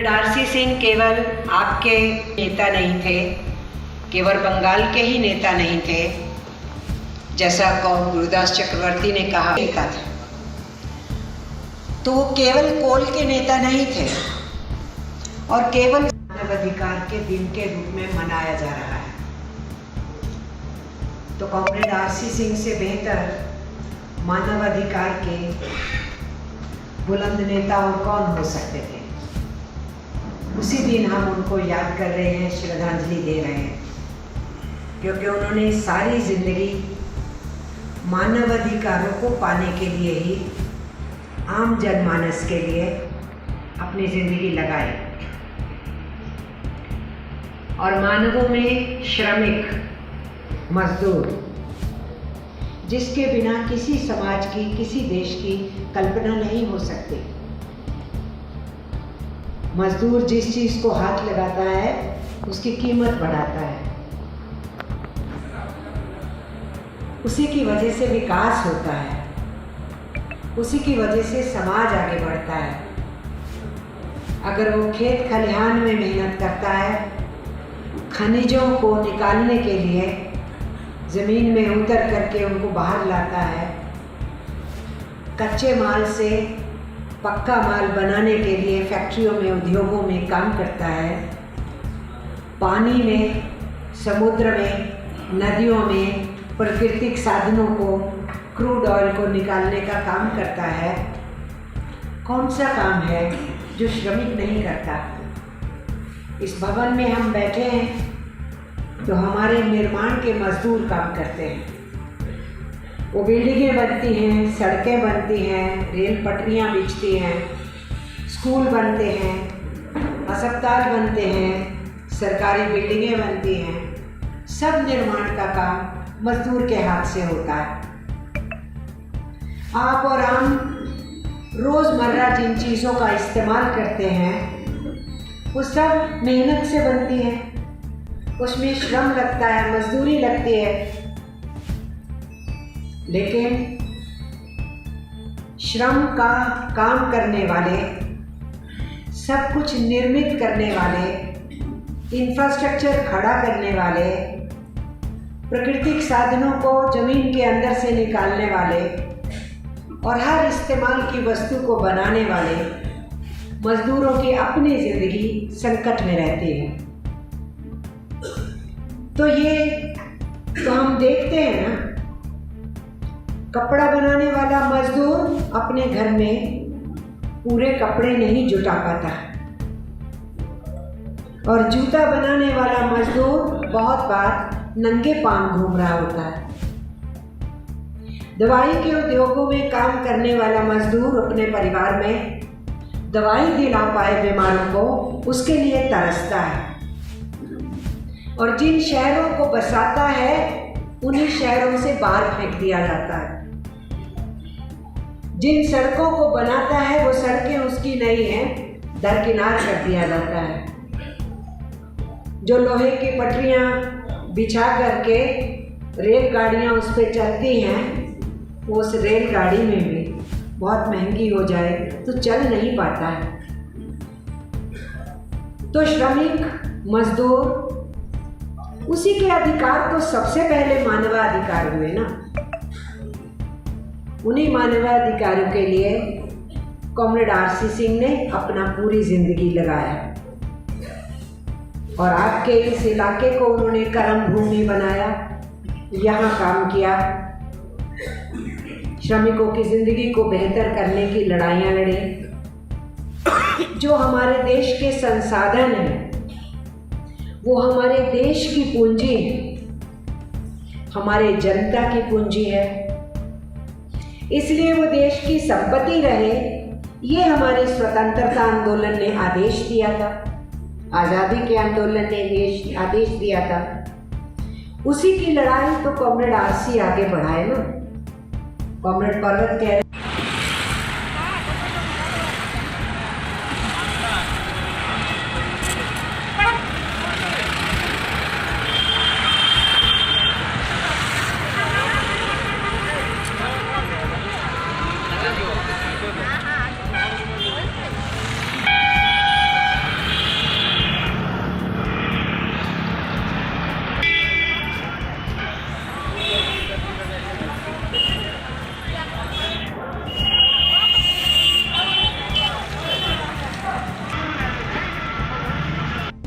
RC Singh केवल आपके नेता नहीं थे, केवल बंगाल के ही नेता नहीं थे, जैसा गुरुदास चक्रवर्ती ने कहा था, तो वो केवल कोल के नेता नहीं थे और केवल मानवाधिकार के दिन के रूप में मनाया जा रहा है। तो कॉमरेड आरसी सिंह से बेहतर मानवाधिकार के बुलंद नेता और कौन हो सकते थे। उसी दिन हम उनको याद कर रहे हैं, श्रद्धांजलि दे रहे हैं, क्योंकि उन्होंने सारी जिंदगी मानवाधिकारों को पाने के लिए ही, आम जनमानस के लिए अपनी जिंदगी लगाई। और मानवों में श्रमिक, मजदूर, जिसके बिना किसी समाज की, किसी देश की कल्पना नहीं हो सकती। मजदूर जिस चीज़ को हाथ लगाता है उसकी कीमत बढ़ाता है, उसी की वजह से विकास होता है, उसी की वजह से समाज आगे बढ़ता है। अगर वो खेत खलिहान में मेहनत करता है, खनिजों को निकालने के लिए ज़मीन में उतर करके उनको बाहर लाता है, कच्चे माल से पक्का माल बनाने के लिए फैक्ट्रियों में, उद्योगों में काम करता है, पानी में, समुद्र में, नदियों में प्राकृतिक साधनों को, क्रूड ऑयल को निकालने का काम करता है। कौन सा काम है जो श्रमिक नहीं करता? इस भवन में हम बैठे हैं तो हमारे निर्माण के मजदूर काम करते हैं। वो बिल्डिंगें बनती हैं, सड़कें बनती हैं, रेल पटरियां बिछती हैं, स्कूल बनते हैं, अस्पताल बनते हैं, सरकारी बिल्डिंगें बनती हैं। सब निर्माण का काम मजदूर के हाथ से होता है। आप और हम रोज़मर्रा जिन चीज़ों का इस्तेमाल करते हैं वो सब मेहनत से बनती है, उसमें श्रम लगता है, मजदूरी लगती है। लेकिन श्रम का काम करने वाले, सब कुछ निर्मित करने वाले, इंफ्रास्ट्रक्चर खड़ा करने वाले, प्राकृतिक साधनों को जमीन के अंदर से निकालने वाले और हर इस्तेमाल की वस्तु को बनाने वाले मजदूरों की अपनी जिंदगी संकट में रहती है। तो हम देखते हैं ना, कपड़ा बनाने वाला मजदूर अपने घर में पूरे कपड़े नहीं जुटा पाता और जूता बनाने वाला मजदूर बहुत बार नंगे पांव घूम रहा होता है। दवाई के उद्योगों में काम करने वाला मजदूर अपने परिवार में दवाई दिला पाए बीमारों को, उसके लिए तरसता है। और जिन शहरों को बसाता है उन्हीं शहरों से बाहर फेंक दिया जाता है। जिन सड़कों को बनाता है वो सड़कें उसकी नहीं है, दरकिनार कर दिया जाता है। जो लोहे की पटरियां बिछा करके रेलगाड़ियां उस पर चलती हैं, वो उस रेलगाड़ी में भी बहुत महंगी हो जाए तो चल नहीं पाता है। तो श्रमिक, मजदूर, उसी के अधिकार तो सबसे पहले मानवाधिकार हुए ना। उन्हीं मानवाधिकारों के लिए कॉमरेड आरसी सिंह ने अपना पूरी जिंदगी लगाया और आपके इस इलाके को उन्होंने कर्म भूमि बनाया, यहाँ काम किया, श्रमिकों की जिंदगी को बेहतर करने की लड़ाइयाँ लड़ी। जो हमारे देश के संसाधन हैं वो हमारे देश की पूंजी है, हमारे जनता की पूंजी है, इसलिए वो देश की संपत्ति रहे, ये हमारे स्वतंत्रता आंदोलन ने आदेश दिया था, आज़ादी के आंदोलन ने आदेश दिया था। उसी की लड़ाई तो कॉमरेड आरसी आगे बढ़ाए ना। कॉमरेड पर्वत कह रहे